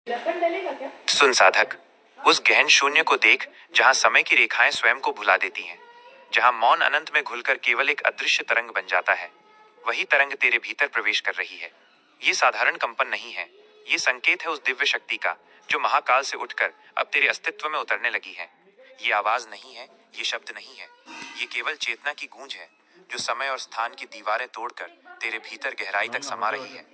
लसन डलेगा क्या? सुन साधक, उस गहन शून्य को देख जहां समय की रेखाएं स्वयं को भुला देती हैं, जहां मौन अनंत में घुलकर केवल एक अदृश्य तरंग बन जाता है। वही तरंग तेरे भीतर प्रवेश कर रही है। ये साधारण कंपन नहीं है, ये संकेत है उस दिव्य शक्ति का जो महाकाल से उठकर अब तेरे अस्तित्व में उतरने लगी है। ये आवाज नहीं है, ये शब्द नहीं है, ये केवल चेतना की गूंज है जो समय और स्थान की दीवारें तोड़कर तेरे भीतर गहराई तक समा रही है।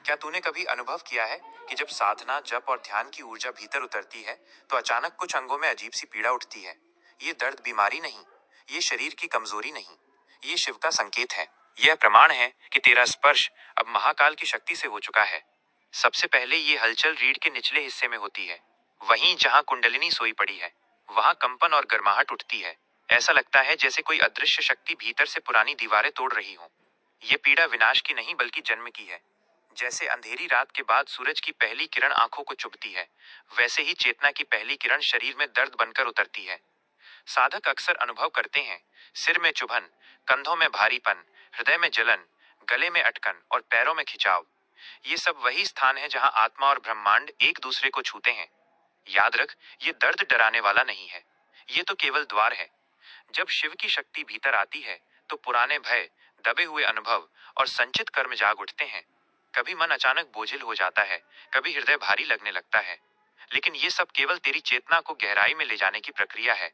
क्या तूने कभी अनुभव किया है कि जब साधना, जप और ध्यान की ऊर्जा भीतर उतरती है तो अचानक कुछ अंगों में अजीब सी पीड़ा उठती है? ये दर्द बीमारी नहीं, ये शरीर की कमजोरी नहीं, ये शिव का संकेत है। यह प्रमाण है कि तेरा स्पर्श अब महाकाल की शक्ति से हो चुका है। सबसे पहले ये हलचल रीढ़ के निचले हिस्से में होती है। वहीं जहां कुंडलिनी सोई पड़ी है, वहां कंपन और गर्माहट उठती है। ऐसा लगता है जैसे कोई अदृश्य शक्ति भीतर से पुरानी दीवारें तोड़ रही हो। ये पीड़ा विनाश की नहीं बल्कि जन्म की है। जैसे अंधेरी रात के बाद सूरज की पहली किरण आंखों को चुभती है, वैसे ही चेतना की पहली किरण शरीर में दर्द बनकर उतरती है। साधक अक्सर अनुभव करते हैं, सिर में चुभन, कंधों में भारीपन, हृदय में जलन, गले में अटकन और पैरों में खिंचाव। ये सब वही स्थान है जहां आत्मा और ब्रह्मांड एक दूसरे को छूते हैं। याद रख, ये दर्द डराने वाला नहीं है, ये तो केवल द्वार है। जब शिव की शक्ति भीतर आती है तो पुराने भय, दबे हुए अनुभव और संचित कर्म जाग उठते हैं। कभी मन अचानक बोझिल हो जाता है, कभी हृदय भारी लगने लगता है, लेकिन ये सब केवल तेरी चेतना को गहराई में ले जाने की प्रक्रिया है।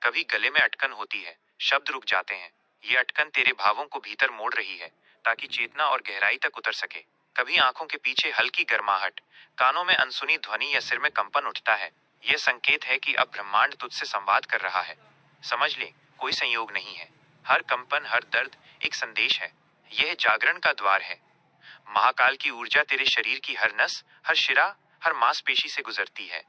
कभी गले में अटकन होती है, शब्द रुक जाते हैं। ये अटकन तेरे भावों को भीतर मोड़ रही है ताकि चेतना और गहराई तक उतर सके। कभी आंखों के पीछे हल्की गर्माहट, कानों में अनसुनी ध्वनि या सिर में कंपन उठता है। यह संकेत है कि अब ब्रह्मांड तुझसे संवाद कर रहा है। समझ ले, कोई संयोग नहीं है। हर कंपन, हर दर्द एक संदेश है। यह जागरण का द्वार है। महाकाल की ऊर्जा तेरे शरीर की हर नस, हर शिरा, हर मांसपेशी से गुजरती है।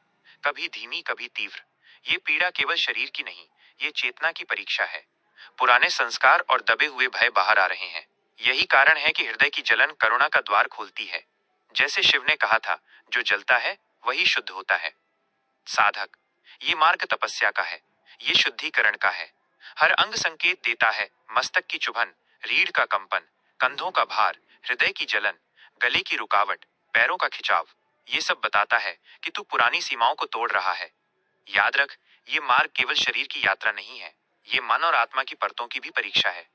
कभी धीमी, कभी तीव्र। ये पीड़ा केवल शरीर की नहीं, ये चेतना की परीक्षा है। पुराने संस्कार और दबे हुए भय बाहर आ रहे हैं। यही कारण है कि हृदय की जलन करुणा का द्वार खोलती है। जैसे शिव ने कहा था, जो जलता है वही शुद्ध होता है। साधक, ये मार्ग तपस्या का है, ये शुद्धिकरण का है। हर अंग संकेत देता है, मस्तक की चुभन, रीढ़ का कंपन, कंधों का भार, हृदय की जलन, गले की रुकावट, पैरों का खिंचाव। ये सब बताता है कि तू पुरानी सीमाओं को तोड़ रहा है। याद रख, ये मार्ग केवल शरीर की यात्रा नहीं है, ये मन और आत्मा की परतों की भी परीक्षा है।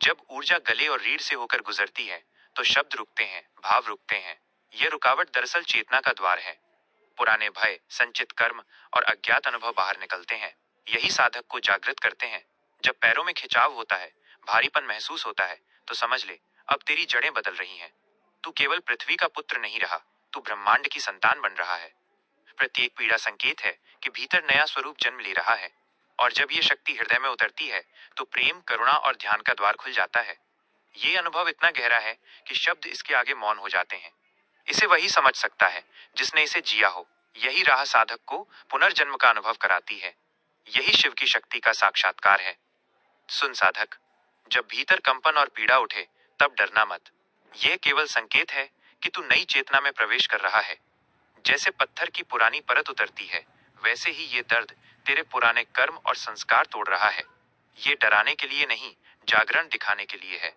जब ऊर्जा गले और रीढ़ से होकर गुजरती है तो शब्द रुकते हैं, भाव रुकते हैं। यह रुकावट दरअसल चेतना का द्वार है। पुराने भय, संचित कर्म और अज्ञात अनुभव बाहर निकलते हैं। यही साधक को जागृत करते हैं। जब पैरों में खिंचाव होता है, भारीपन महसूस होता है, तो समझ ले, अब तेरी जड़ें बदल रही हैं। तू केवल पृथ्वी का पुत्र नहीं रहा, तू ब्रह्मांड की संतान बन रहा है। प्रत्येक पीड़ा संकेत है कि भीतर नया स्वरूप जन्म ले रहा है। और जब ये शक्ति हृदय में उतरती है तो प्रेम, करुणा और ध्यान का द्वार खुल जाता है। ये अनुभव इतना गहरा है कि शब्द इसके आगे मौन हो जाते हैं। इसे वही समझ सकता है जिसने इसे जिया हो। यही राह साधक को पुनर्जन्म का अनुभव कराती है। यही शिव की शक्ति का साक्षात्कार है। सुन साधक, जब भीतर कंपन और पीड़ा उठे तब डरना मत। यह केवल संकेत है कि तू नई चेतना में प्रवेश कर रहा है। जैसे पत्थर की पुरानी परत उतरती है, वैसे ही ये दर्द तेरे पुराने कर्म और संस्कार तोड़ रहा है। ये डराने के लिए नहीं, जागरण दिखाने के लिए है।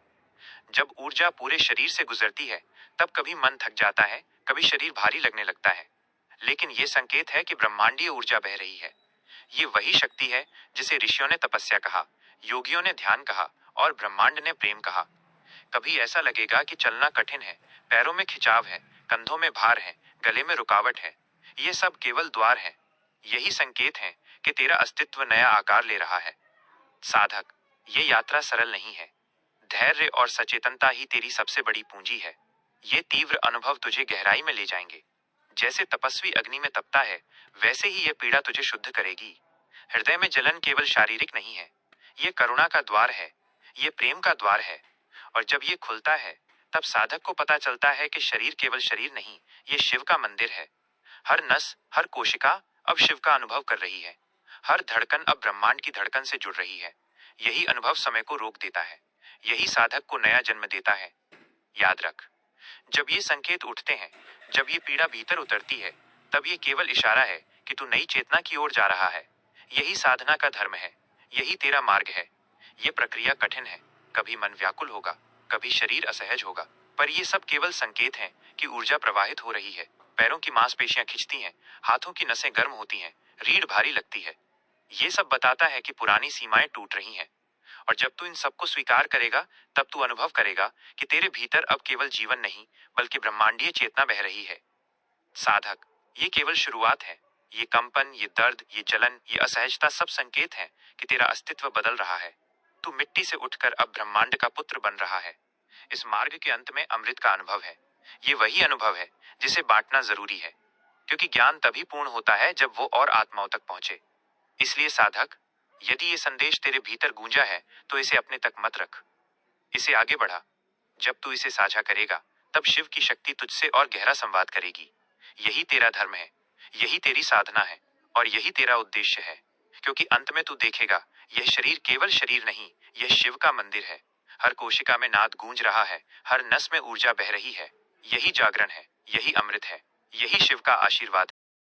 जब ऊर्जा पूरे शरीर से गुजरती है तब कभी मन थक जाता है, कभी शरीर भारी लगने लगता है, लेकिन ये संकेत है कि ब्रह्मांडीय ऊर्जा बह रही है। ये वही शक्ति है जिसे ऋषियों ने तपस्या कहा, योगियों ने ध्यान कहा और ब्रह्मांड ने प्रेम कहा। कभी ऐसा लगेगा कि चलना कठिन है, पैरों में खिंचाव है, कंधों में भार है, गले में रुकावट है। ये सब केवल द्वार है। यही संकेत है कि तेरा अस्तित्व नया आकार ले रहा है। साधक, ये यात्रा सरल नहीं है। धैर्य और सचेतनता ही तेरी सबसे बड़ी पूंजी है। ये तीव्र अनुभव तुझे गहराई में ले जाएंगे। जैसे तपस्वी अग्नि में तपता है, वैसे ही यह पीड़ा तुझे शुद्ध करेगी। हृदय में जलन केवल शारीरिक नहीं है, ये करुणा का द्वार है, ये प्रेम का द्वार है। और जब ये खुलता है तब साधक को पता चलता है कि शरीर केवल शरीर नहीं, ये शिव का मंदिर है। हर नस, हर कोशिका अब शिव का अनुभव कर रही है। हर धड़कन अब ब्रह्मांड की धड़कन से जुड़ रही है। यही अनुभव समय को रोक देता है, यही साधक को नया जन्म देता है। याद रख, जब ये संकेत उठते हैं, जब ये पीड़ा भीतर उतरती है, तब ये केवल इशारा है कि तू नई चेतना की ओर जा रहा है। यही साधना का धर्म है, यही तेरा मार्ग है। ये प्रक्रिया कठिन है, कभी मन व्याकुल होगा, कभी शरीर असहज होगा, पर ये सब केवल संकेत हैं कि ऊर्जा प्रवाहित हो रही है। पैरों की मांसपेशियां खिंचती हैं, हाथों की नसें गर्म होती हैं, रीढ़ भारी लगती है। ये सब बताता है कि पुरानी सीमाएं टूट रही हैं। और जब तू इन सबको स्वीकार करेगा, तब तू अनुभव करेगा कि तेरे भीतर अब केवल जीवन नहीं, बल्कि ब्रह्मांडीय चेतना बह रही है। साधक, ये केवल शुरुआत है। ये कंपन, ये दर्द, ये जलन, ये असहजता सब संकेत हैं कि तेरा अस्तित्व बदल रहा है। तू मिट्टी से उठकर अब ब्रह्मांड का पुत्र बन रहा है। इस मार्ग के अंत में अमृत का अनुभव है। ये वही अनुभव है जिसे बांटना जरूरी है, क्योंकि ज्ञान तभी पूर्ण होता है जब वो और आत्माओं तक पहुंचे। इसलिए साधक, यदि ये संदेश तेरे भीतर गूंजा है, तो इसे अपने तक मत रख, इसे आगे बढ़ा। जब तू इसे साझा करेगा, तब शिव की शक्ति तुझसे और गहरा संवाद करेगी। यही तेरा धर्म है, यही तेरी साधना है, और यही तेरा उद्देश्य है। क्योंकि अंत में तू देखेगा, यह शरीर केवल शरीर नहीं, यह शिव का मंदिर है। हर कोशिका में नाद गूंज रहा है, हर नस में ऊर्जा बह रही है। यही जागरण है, यही अमृत है, यही शिव का आशीर्वाद है।